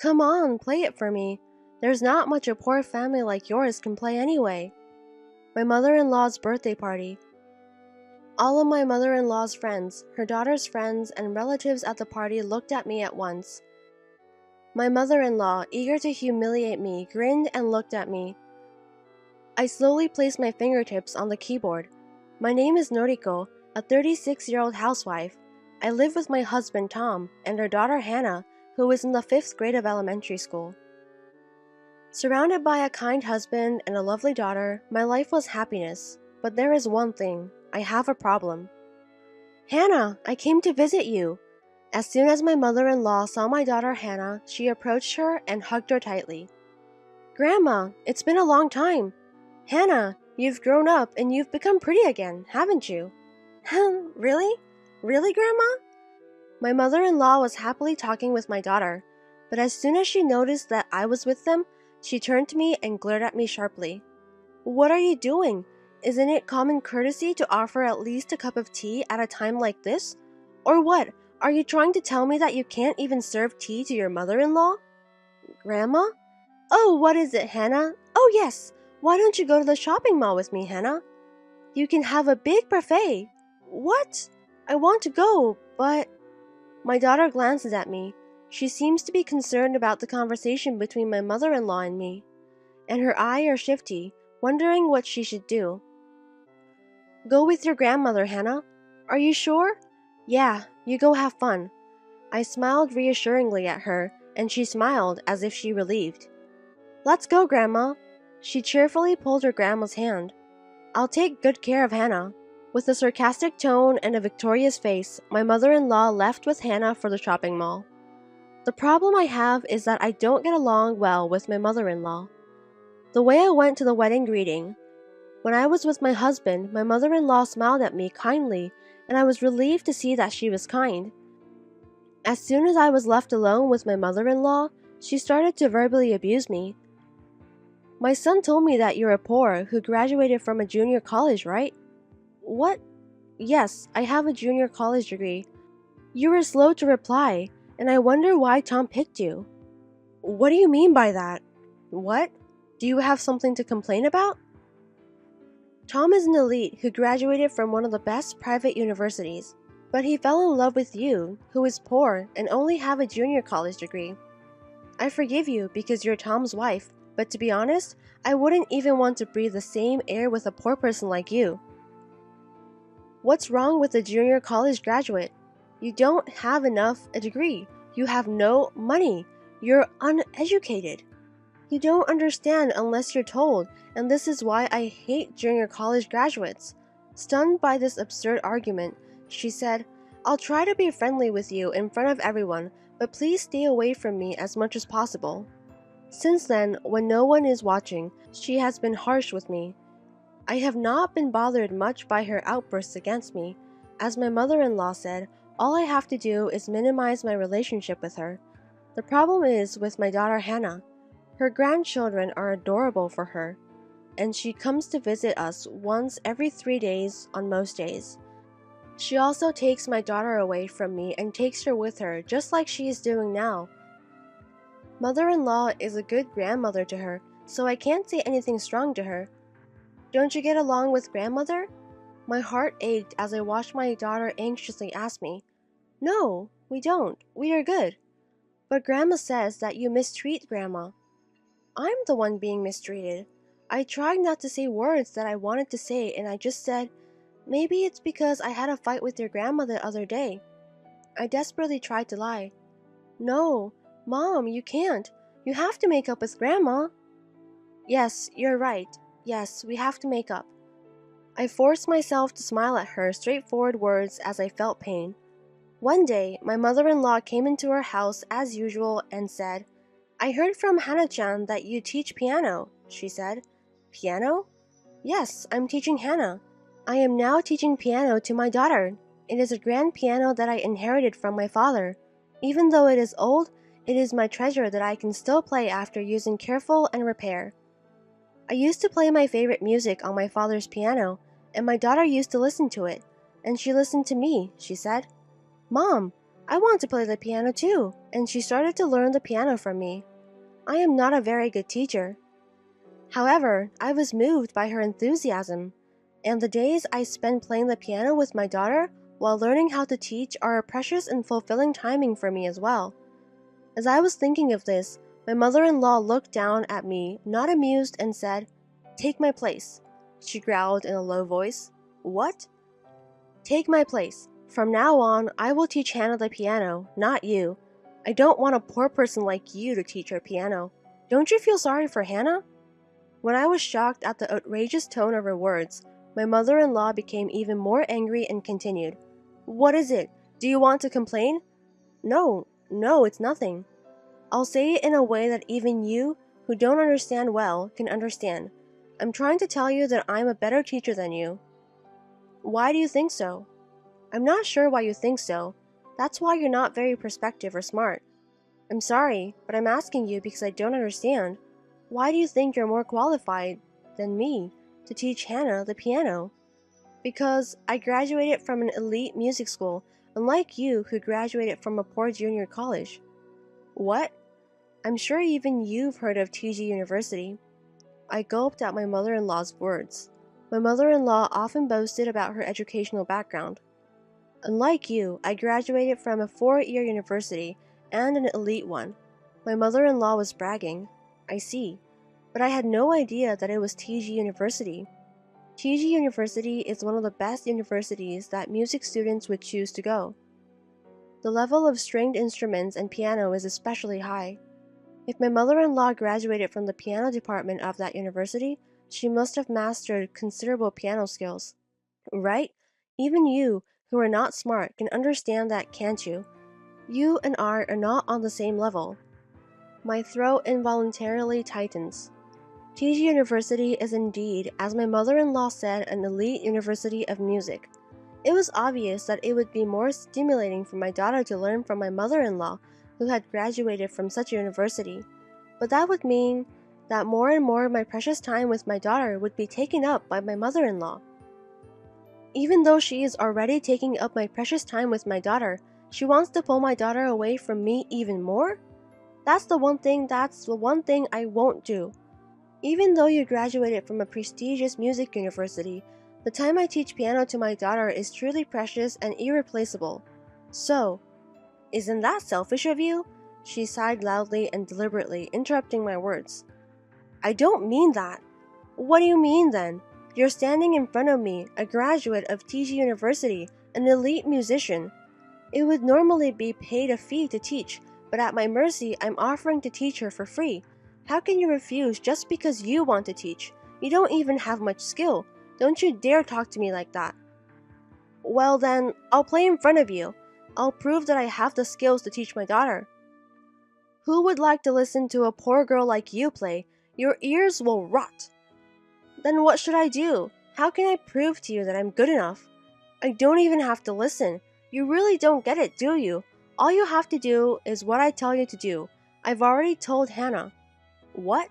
Come on, play it for me. There's not much a poor family like yours can play anyway. My mother-in-law's birthday party. All of my mother-in-law's friends, her daughter's friends, and relatives at the party looked at me at once. My mother-in-law, eager to humiliate me, grinned and looked at me. I slowly placed my fingertips on the keyboard. My name is Noriko, a 36-year-old housewife. I live with my husband Tom and our daughter Hannah, who is in the 5th grade of elementary school. Surrounded by a kind husband and a lovely daughter, my life was happiness. But there is one thing. I have a problem. Hannah, I came to visit you. As soon as my mother-in-law saw my daughter Hannah, she approached her and hugged her tightly. Grandma, it's been a long time. Hannah, you've grown up and you've become pretty again, haven't you? Really? Really, Grandma? My mother-in-law was happily talking with my daughter, but as soon as she noticed that I was with them, she turned to me and glared at me sharply. What are you doing? Isn't it common courtesy to offer at least a cup of tea at a time like this? Or what? Are you trying to tell me that you can't even serve tea to your mother-in-law? Grandma? Oh, what is it, Hannah? Oh, yes. Why don't you go to the shopping mall with me, Hannah? You can have a big buffet. What? I want to go, but... My daughter glances at me. She seems to be concerned about the conversation between my mother-in-law and me, and her eyes are shifty, wondering what she should do. Go with your grandmother, Hannah. Are you sure? Yeah, you go have fun. I smiled reassuringly at her, and she smiled as if she relieved. Let's go, Grandma. She cheerfully pulled her grandma's hand. I'll take good care of Hannah. With a sarcastic tone and a victorious face, my mother-in-law left with Hannah for the shopping mall. The problem I have is that I don't get along well with my mother-in-law. The way I went to the wedding greeting, when I was with my husband, my mother-in-law smiled at me kindly, and I was relieved to see that she was kind. As soon as I was left alone with my mother-in-law, she started to verbally abuse me. My son told me that you're a poor who graduated from a junior college, right? What? Yes, I have a junior college degree. You were slow to reply, and I wonder why Tom picked you. What do you mean by that? What? Do you have something to complain about? Tom is an elite who graduated from one of the best private universities, but he fell in love with you, who is poor and only have a junior college degree. I forgive you because you're Tom's wife, but to be honest, I wouldn't even want to breathe the same air with a poor person like you. What's wrong with a junior college graduate? You don't have a degree. You have no money. You're uneducated. You don't understand unless you're told, and this is why I hate junior college graduates. Stunned by this absurd argument, she said, I'll try to be friendly with you in front of everyone, but please stay away from me as much as possible. Since then, when no one is watching, she has been harsh with me. I have not been bothered much by her outbursts against me. As my mother-in-law said, all I have to do is minimize my relationship with her. The problem is with my daughter Hannah. Her grandchildren are adorable for her, and she comes to visit us once every 3 days on most days. She also takes my daughter away from me and takes her with her, just like she is doing now. Mother-in-law is a good grandmother to her, so I can't say anything strong to her. Don't you get along with grandmother? My heart ached as I watched my daughter anxiously ask me. No, we don't. We are good. But Grandma says that you mistreat Grandma. I'm the one being mistreated. I tried not to say words that I wanted to say, and I just said, maybe it's because I had a fight with your grandma the other day. I desperately tried to lie. No, Mom, you can't. You have to make up with Grandma. Yes, you're right. Yes, we have to make up. I forced myself to smile at her straightforward words as I felt pain. One day, my mother-in-law came into our house as usual and said, I heard from Hannah-chan that you teach piano, she said. Piano? Yes, I'm teaching Hannah. I am now teaching piano to my daughter. It is a grand piano that I inherited from my father. Even though it is old, it is my treasure that I can still play after using careful and repair. I used to play my favorite music on my father's piano, and my daughter used to listen to it, and she listened to me, she said. Mom, I want to play the piano too, and she started to learn the piano from me. I am not a very good teacher. However, I was moved by her enthusiasm, and the days I spend playing the piano with my daughter while learning how to teach are a precious and fulfilling timing for me as well. As I was thinking of this, my mother-in-law looked down at me, not amused, and said, "Take my place," she growled in a low voice. "What?" "Take my place. From now on, I will teach Hannah the piano, not you. I don't want a poor person like you to teach her piano. Don't you feel sorry for Hannah?" When I was shocked at the outrageous tone of her words, my mother-in-law became even more angry and continued, "What is it? Do you want to complain?" No, it's nothing. I'll say it in a way that even you, who don't understand well, can understand. I'm trying to tell you that I'm a better teacher than you." "Why do you think so?" "I'm not sure why you think so. That's why you're not very perceptive or smart. I'm sorry, but I'm asking you because I don't understand. Why do you think you're more qualified than me to teach Hannah the piano?" "Because I graduated from an elite music school, unlike you who graduated from a poor junior college." "What?" "I'm sure even you've heard of TG University." I gulped at my mother-in-law's words. My mother-in-law often boasted about her educational background. "Unlike you, I graduated from a 4-year university and an elite one." My mother-in-law was bragging. "I see. But I had no idea that it was TG University." TG University is one of the best universities that music students would choose to go. The level of stringed instruments and piano is especially high. If my mother-in-law graduated from the piano department of that university, she must have mastered considerable piano skills. Right? Even you, who are not smart, can understand that, can't you? You and I are not on the same level. My throat involuntarily tightens. TG University is indeed, as my mother-in-law said, an elite university of music. It was obvious that it would be more stimulating for my daughter to learn from my mother-in-law, who had graduated from such a university. But that would mean that more and more of my precious time with my daughter would be taken up by my mother-in-law. Even though she is already taking up my precious time with my daughter, she wants to pull my daughter away from me even more? That's the one thing I won't do. Even though you graduated from a prestigious music university, the time I teach piano to my daughter is truly precious and irreplaceable. So, isn't that selfish of you?" She sighed loudly and deliberately, interrupting my words. "I don't mean that." "What do you mean then? You're standing in front of me, a graduate of TG University, an elite musician. It would normally be paid a fee to teach, but at my mercy, I'm offering to teach her for free. How can you refuse just because you want to teach? You don't even have much skill. Don't you dare talk to me like that." "Well then, I'll play in front of you. I'll prove that I have the skills to teach my daughter." "Who would like to listen to a poor girl like you play? Your ears will rot." "Then what should I do? How can I prove to you that I'm good enough?" "I don't even have to listen. You really don't get it, do you? All you have to do is what I tell you to do. I've already told Hannah." "What?"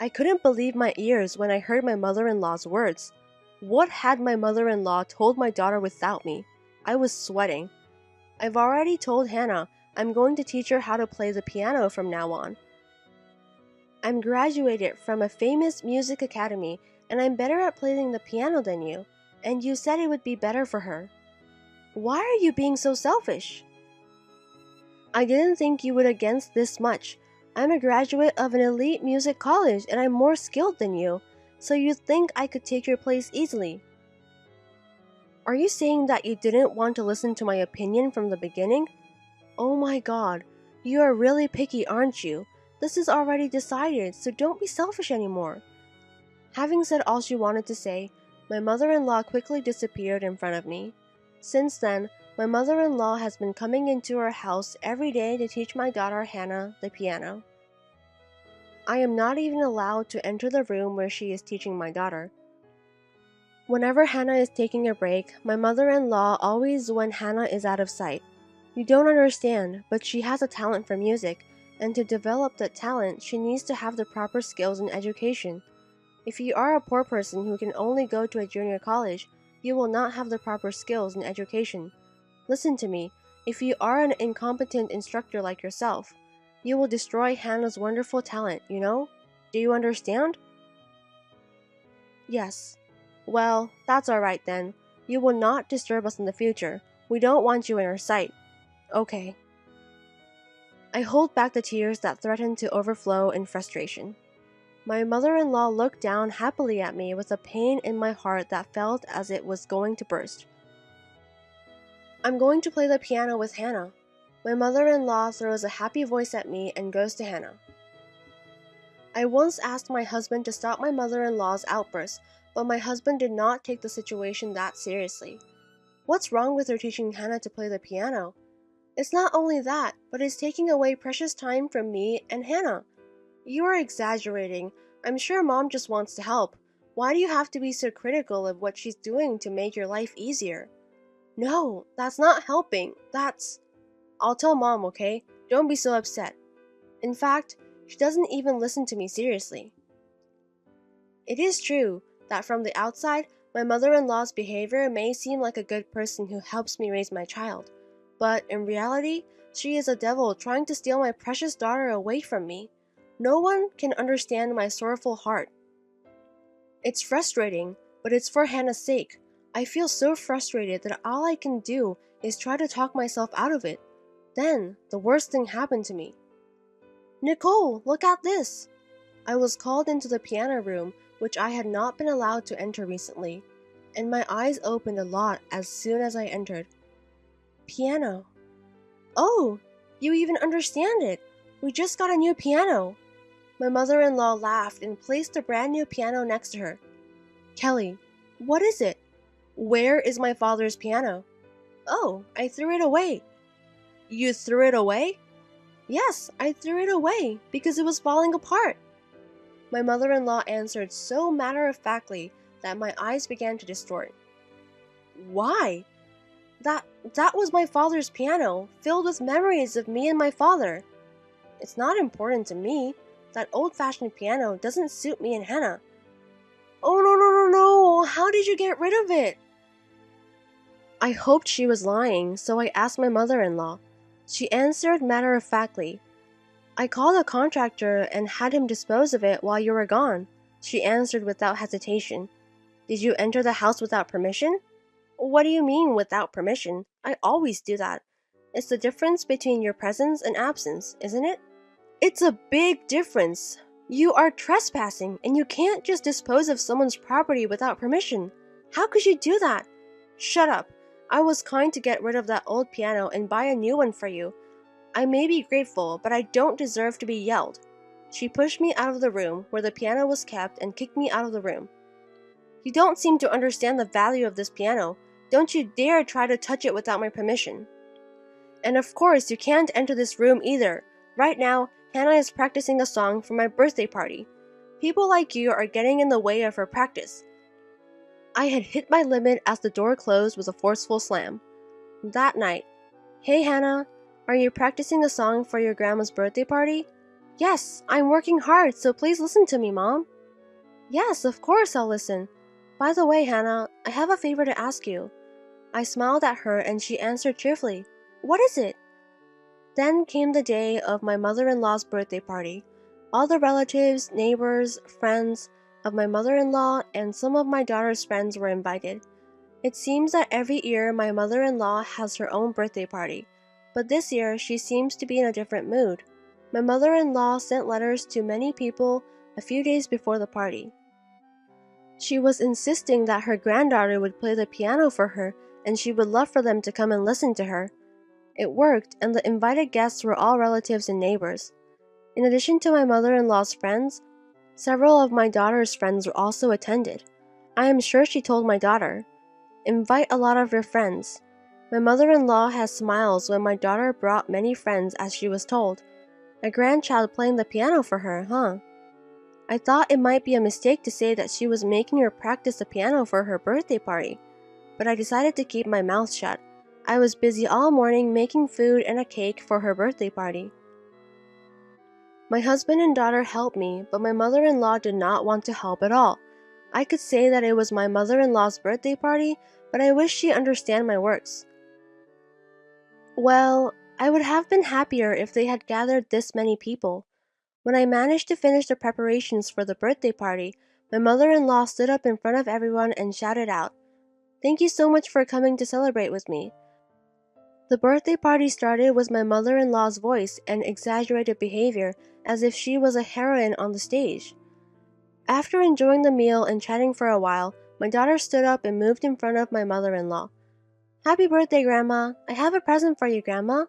I couldn't believe my ears when I heard my mother-in-law's words. What had my mother-in-law told my daughter without me? I was sweating. "I've already told Hannah I'm going to teach her how to play the piano from now on. I'm graduated from a famous music academy, and I'm better at playing the piano than you, and you said it would be better for her." "Why are you being so selfish?" "I didn't think you would against this much. I'm a graduate of an elite music college, and I'm more skilled than you, so you'd think I could take your place easily." "Are you saying that you didn't want to listen to my opinion from the beginning?" "Oh my God, you are really picky, aren't you? This is already decided, so don't be selfish anymore." Having said all she wanted to say, my mother-in-law quickly disappeared in front of me. Since then, my mother-in-law has been coming into our house every day to teach my daughter Hannah the piano. I am not even allowed to enter the room where she is teaching my daughter. Whenever Hannah is taking a break, my mother-in-law always when Hannah is out of sight. You don't understand, but she has a talent for music, and to develop that talent, she needs to have the proper skills and education. If you are a poor person who can only go to a junior college, you will not have the proper skills and education. Listen to me. If you are an incompetent instructor like yourself, you will destroy Hannah's wonderful talent, you know? Do you understand? Yes. Well, that's alright then. You will not disturb us in the future. We don't want you in our sight. Okay. I hold back the tears that threatened to overflow in frustration. My mother-in-law looked down happily at me with a pain in my heart that felt as it was going to burst. I'm going to play the piano with Hannah. My mother-in-law throws a happy voice at me and goes to Hannah. I once asked my husband to stop my mother-in-law's outbursts, but my husband did not take the situation that seriously. What's wrong with her teaching Hannah to play the piano? It's not only that, but it's taking away precious time from me and Hannah. You are exaggerating. I'm sure Mom just wants to help. Why do you have to be so critical of what she's doing to make your life easier? No, that's not helping. I'll tell Mom, okay? Don't be so upset. In fact, she doesn't even listen to me seriously. It is true that from the outside, my mother-in-law's behavior may seem like a good person who helps me raise my child. But in reality, she is a devil trying to steal my precious daughter away from me. No one can understand my sorrowful heart. It's frustrating, but it's for Hannah's sake. I feel so frustrated that all I can do is try to talk myself out of it. Then, the worst thing happened to me. Nicole, look at this! I was called into the piano room, which I had not been allowed to enter recently, and my eyes opened a lot as soon as I entered. Piano. Oh, you even understand it! We just got a new piano! My mother-in-law laughed and placed a brand new piano next to her. Kelly, what is it? Where is my father's piano? Oh, I threw it away. You threw it away? Yes, I threw it away because it was falling apart. My mother-in-law answered so matter-of-factly that my eyes began to distort. Why? That was my father's piano, filled with memories of me and my father. It's not important to me. That old-fashioned piano doesn't suit me and Hannah. Oh no, how did you get rid of it? I hoped she was lying, so I asked my mother-in-law. She answered matter-of-factly. I called a contractor and had him dispose of it while you were gone. She answered without hesitation. Did you enter the house without permission? What do you mean, without permission? I always do that. It's the difference between your presence and absence, isn't it? It's a big difference. You are trespassing, and you can't just dispose of someone's property without permission. How could you do that? Shut up. I was kind to get rid of that old piano and buy a new one for you. I may be grateful, but I don't deserve to be yelled. She pushed me out of the room where the piano was kept and kicked me out of the room. You don't seem to understand the value of this piano. Don't you dare try to touch it without my permission. And of course, you can't enter this room either. Right now, Hannah is practicing a song for my birthday party. People like you are getting in the way of her practice. I had hit my limit as the door closed with a forceful slam. That night, Hey Hannah, are you practicing a song for your grandma's birthday party? Yes, I'm working hard, so please listen to me, Mom. Yes, of course I'll listen. By the way, Hannah, I have a favor to ask you. I smiled at her and she answered cheerfully. What is it? Then came the day of my mother-in-law's birthday party. All the relatives, neighbors, friends of my mother-in-law and some of my daughter's friends were invited. It seems that every year my mother-in-law has her own birthday party, but this year she seems to be in a different mood. My mother-in-law sent letters to many people a few days before the party. She was insisting that her granddaughter would play the piano for her and she would love for them to come and listen to her. It worked, and the invited guests were all relatives and neighbors. In addition to my mother-in-law's friends, several of my daughter's friends also attended. I am sure she told my daughter, invite a lot of your friends. My mother-in-law has smiles when my daughter brought many friends as she was told. A grandchild playing the piano for her, huh? I thought it might be a mistake to say that she was making her practice the piano for her birthday party, but I decided to keep my mouth shut. I was busy all morning making food and a cake for her birthday party. My husband and daughter helped me, but my mother-in-law did not want to help at all. I could say that it was my mother-in-law's birthday party, but I wish she understand my works. Well, I would have been happier if they had gathered this many people. When I managed to finish the preparations for the birthday party, my mother-in-law stood up in front of everyone and shouted out, "Thank you so much for coming to celebrate with me." The birthday party started with my mother-in-law's voice and exaggerated behavior as if she was a heroine on the stage. After enjoying the meal and chatting for a while, my daughter stood up and moved in front of my mother-in-law. "Happy birthday, Grandma! I have a present for you, Grandma,"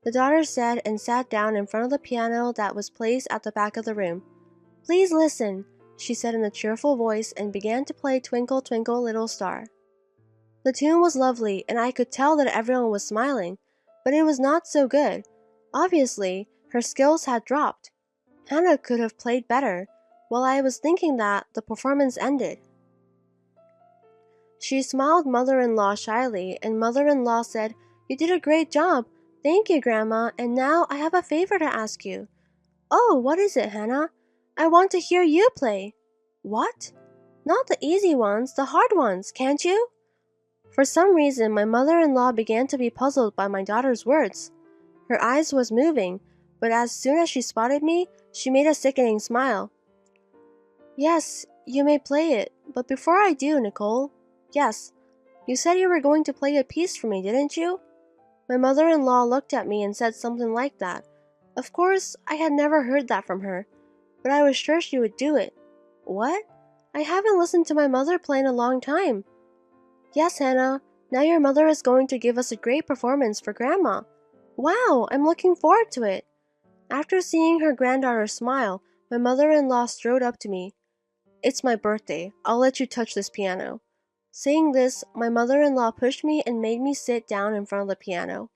the daughter said and sat down in front of the piano that was placed at the back of the room. "Please listen," she said in a cheerful voice and began to play Twinkle, Twinkle, Little Star. The tune was lovely and I could tell that everyone was smiling, but it was not so good. Obviously, her skills had dropped. Hannah could have played better. While I was thinking that, the performance ended. She smiled mother-in-law shyly, and mother-in-law said, "You did a great job. Thank you, Grandma, and now I have a favor to ask you." "Oh, what is it, Hannah?" "I want to hear you play." "What?" "Not the easy ones, the hard ones, can't you?" For some reason, my mother-in-law began to be puzzled by my daughter's words. Her eyes was moving, but as soon as she spotted me, she made a sickening smile. "Yes, you may play it, but before I do, Nicole." "Yes, you said you were going to play a piece for me, didn't you?" My mother-in-law looked at me and said something like that. Of course, I had never heard that from her, but I was sure she would do it. What? I haven't listened to my mother play in a long time. "Yes, Hannah, now your mother is going to give us a great performance for Grandma." "Wow, I'm looking forward to it." After seeing her granddaughter smile, my mother-in-law strode up to me. "It's my birthday. I'll let you touch this piano." Saying this, my mother-in-law pushed me and made me sit down in front of the piano.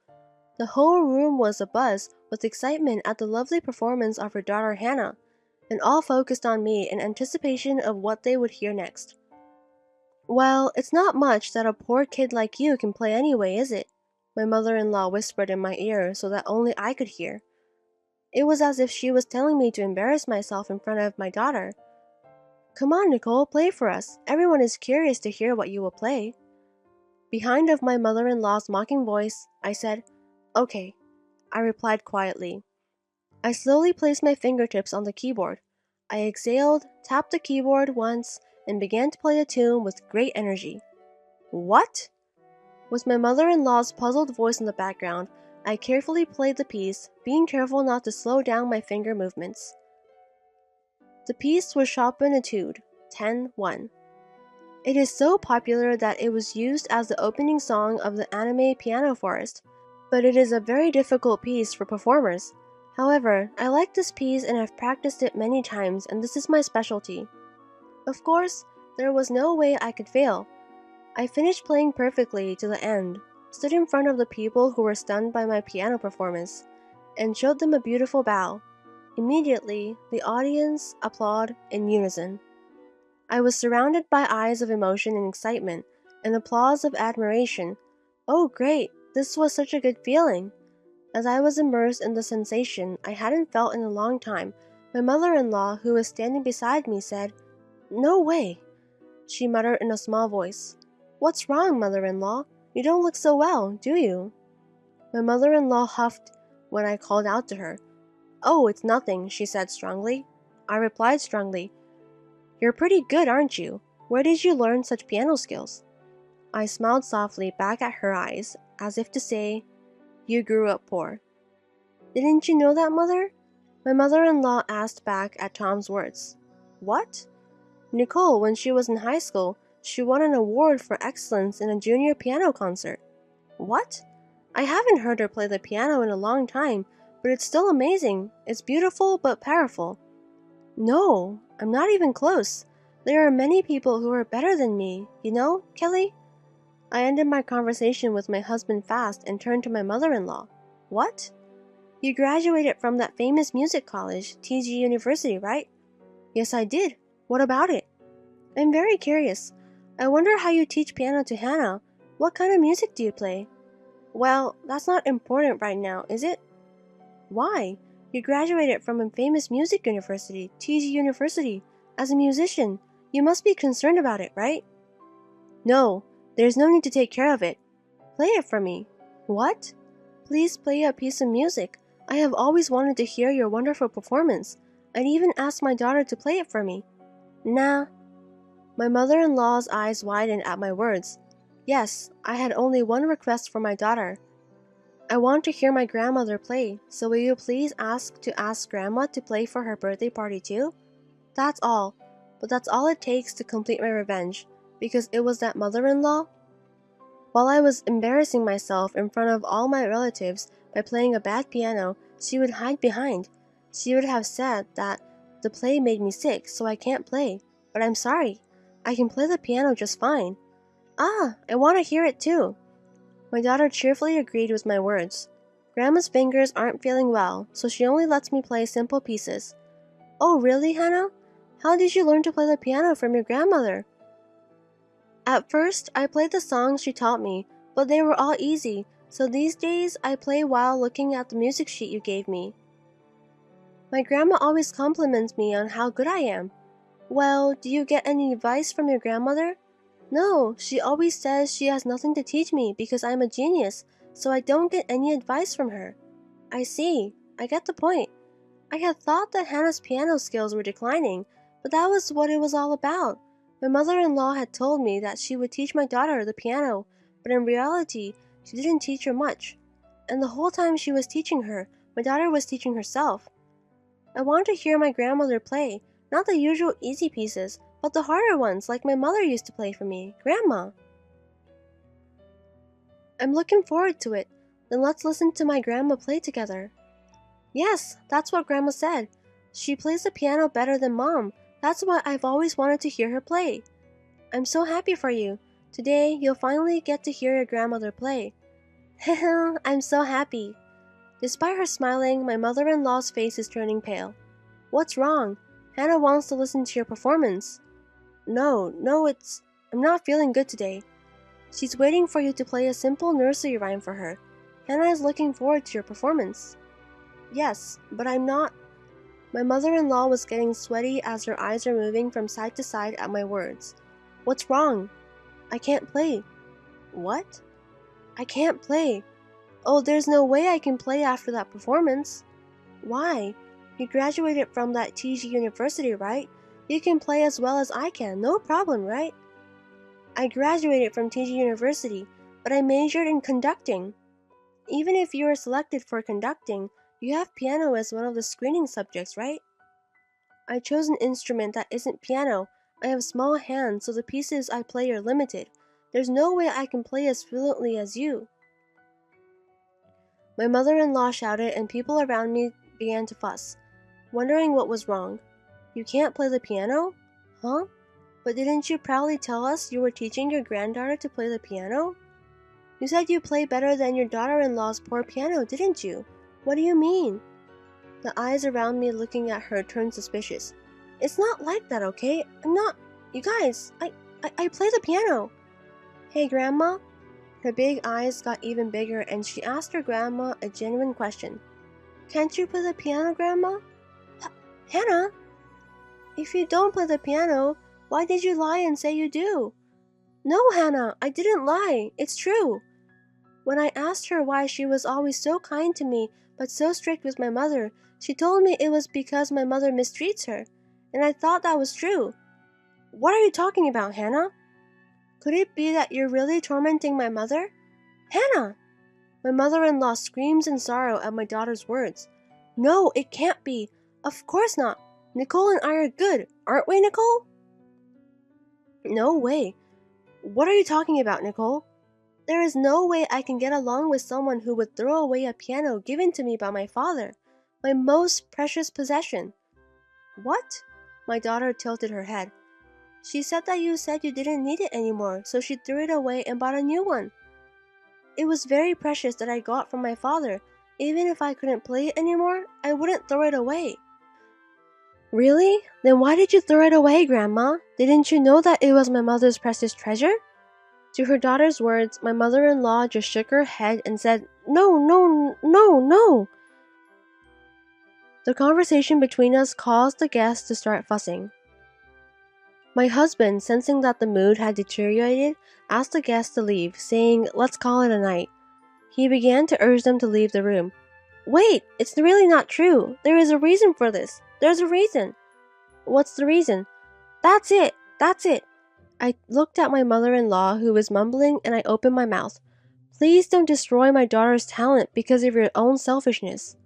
The whole room was abuzz with excitement at the lovely performance of her daughter Hannah, and all focused on me in anticipation of what they would hear next. "Well, it's not much that a poor kid like you can play anyway, is it?" my mother-in-law whispered in my ear so that only I could hear. It was as if she was telling me to embarrass myself in front of my daughter. "Come on, Nicole, play for us. Everyone is curious to hear what you will play." Behind of my mother-in-law's mocking voice, I said, "Okay," I replied quietly. I slowly placed my fingertips on the keyboard. I exhaled, tapped the keyboard once, and began to play a tune with great energy. "What?" With my mother-in-law's puzzled voice in the background, I carefully played the piece, being careful not to slow down my finger movements. The piece was Chopin Etude, 10-1. It is so popular that it was used as the opening song of the anime Piano Forest, but it is a very difficult piece for performers. However, I like this piece and have practiced it many times, and this is my specialty. Of course, there was no way I could fail. I finished playing perfectly to the end, stood in front of the people who were stunned by my piano performance, and showed them a beautiful bow. Immediately, the audience applauded in unison. I was surrounded by eyes of emotion and excitement, and applause of admiration. Oh, great! This was such a good feeling. As I was immersed in the sensation I hadn't felt in a long time, my mother-in-law, who was standing beside me, said, "No way," she muttered in a small voice. "What's wrong, mother-in-law? You don't look so well, do you?" My mother-in-law huffed when I called out to her. "Oh, it's nothing," she said strongly. I replied strongly, "You're pretty good, aren't you? Where did you learn such piano skills?" I smiled softly back at her eyes, as if to say, "You grew up poor." "Didn't you know that, Mother?" My mother-in-law asked back at Tom's words. "What?" "Nicole, when she was in high school, she won an award for excellence in a junior piano concert." "What?" "I haven't heard her play the piano in a long time, but it's still amazing. It's beautiful but powerful." "No, I'm not even close. There are many people who are better than me, you know, Kelly?" I ended my conversation with my husband fast and turned to my mother-in-law. "What? You graduated from that famous music college, TG University, right?" "Yes, I did. What about it?" "I'm very curious. I wonder how you teach piano to Hannah. What kind of music do you play?" "Well, that's not important right now, is it?" "Why? You graduated from a famous music university, TG University, as a musician. You must be concerned about it, right?" "No, there's no need to take care of it. Play it for me." What? Please play a piece of music. I have always wanted to hear your wonderful performance. I'd even asked my daughter to play it for me. Nah. My mother-in-law's eyes widened at my words. Yes, I had only one request for my daughter. I want to hear my grandmother play, so will you please ask Grandma to play for her birthday party too? That's all, but that's all it takes to complete my revenge, because it was that mother-in-law. While I was embarrassing myself in front of all my relatives by playing a bad piano, she would hide behind. She would have said that the play made me sick, so I can't play. But I'm sorry. I can play the piano just fine. Ah, I want to hear it too. My daughter cheerfully agreed with my words. Grandma's fingers aren't feeling well, so she only lets me play simple pieces. Oh, really, Hannah? How did you learn to play the piano from your grandmother? At first, I played the songs she taught me, but they were all easy, so these days I play while looking at the music sheet you gave me. My grandma always compliments me on how good I am. Well, do you get any advice from your grandmother? No, she always says she has nothing to teach me because I'm a genius, so I don't get any advice from her. I see. I get the point. I had thought that Hannah's piano skills were declining, but that was what it was all about. My mother-in-law had told me that she would teach my daughter the piano, but in reality, she didn't teach her much. And the whole time she was teaching her, my daughter was teaching herself. I want to hear my grandmother play, not the usual easy pieces, but the harder ones like my mother used to play for me, Grandma. I'm looking forward to it. Then let's listen to my grandma play together. Yes, that's what Grandma said. She plays the piano better than Mom. That's why I've always wanted to hear her play. I'm so happy for you. Today, you'll finally get to hear your grandmother play. Heh, I'm so happy. Despite her smiling, my mother-in-law's face is turning pale. What's wrong? Hannah wants to listen to your performance. No, I'm not feeling good today. She's waiting for you to play a simple nursery rhyme for her. Hannah is looking forward to your performance. Yes, but I'm not. My mother-in-law was getting sweaty as her eyes are moving from side to side at my words. What's wrong? I can't play. What? I can't play. Oh, there's no way I can play after that performance. Why? You graduated from that TG University, right? You can play as well as I can, no problem, right? I graduated from TG University, but I majored in conducting. Even if you are selected for conducting, you have piano as one of the screening subjects, right? I chose an instrument that isn't piano. I have small hands, so the pieces I play are limited. There's no way I can play as fluently as you. My mother-in-law shouted and people around me began to fuss, wondering what was wrong. You can't play the piano? Huh? But didn't you proudly tell us you were teaching your granddaughter to play the piano? You said you play better than your daughter-in-law's poor piano, didn't you? What do you mean? The eyes around me looking at her turned suspicious. It's not like that, okay? You guys, I play the piano. Hey, Grandma? Her big eyes got even bigger and she asked her grandma a genuine question. Can't you play the piano, Grandma? Hannah? If you don't play the piano, why did you lie and say you do? No, Hannah, I didn't lie. It's true. When I asked her why she was always so kind to me but so strict with my mother, she told me it was because my mother mistreats her, and I thought that was true. What are you talking about, Hannah? Could it be that you're really tormenting my mother? Hannah! My mother-in-law screams in sorrow at my daughter's words. No, it can't be. Of course not. Nicole and I are good, aren't we, Nicole? No way. What are you talking about, Nicole? There is no way I can get along with someone who would throw away a piano given to me by my father, my most precious possession. What? My daughter tilted her head. She said that you said you didn't need it anymore, so she threw it away and bought a new one. It was very precious that I got from my father. Even if I couldn't play it anymore, I wouldn't throw it away. Really? Then why did you throw it away, Grandma? Didn't you know that it was my mother's precious treasure? To her daughter's words, my mother-in-law just shook her head and said, No. The conversation between us caused the guests to start fussing. My husband, sensing that the mood had deteriorated, asked the guests to leave, saying, Let's call it a night. He began to urge them to leave the room. Wait, it's really not true. There is a reason for this. There's a reason. What's the reason? That's it. That's it. I looked at my mother-in-law who was mumbling and I opened my mouth. Please don't destroy my daughter's talent because of your own selfishness.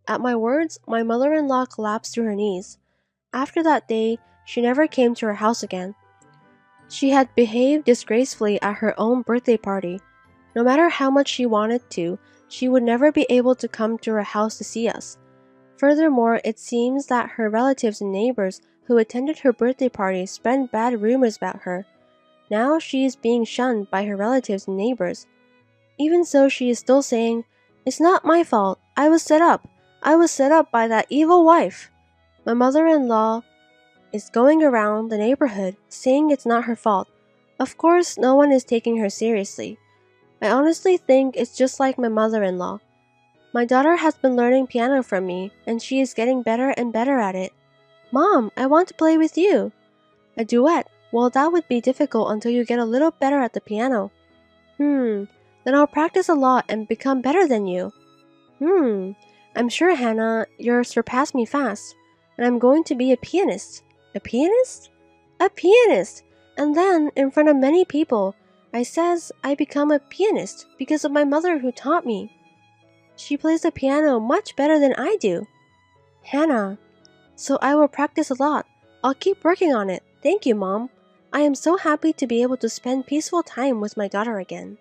At my words, my mother-in-law collapsed to her knees. After that day, she never came to her house again. She had behaved disgracefully at her own birthday party. No matter how much she wanted to, she would never be able to come to her house to see us. Furthermore, it seems that her relatives and neighbors who attended her birthday party spread bad rumors about her. Now she is being shunned by her relatives and neighbors. Even so, she is still saying, "It's not my fault. I was set up. I was set up by that evil wife." My mother-in-law is going around the neighborhood saying it's not her fault. Of course, no one is taking her seriously. I honestly think it's just like my mother-in-law. My daughter has been learning piano from me, and she is getting better and better at it. Mom, I want to play with you. A duet? Well, that would be difficult until you get a little better at the piano. Then I'll practice a lot and become better than you. I'm sure, Hannah, you'll surpass me fast, and I'm going to be a pianist. A pianist? A pianist! And then, in front of many people, I says I become a pianist because of my mother who taught me. She plays the piano much better than I do. Hannah. So I will practice a lot. I'll keep working on it. Thank you, Mom. I am so happy to be able to spend peaceful time with my daughter again.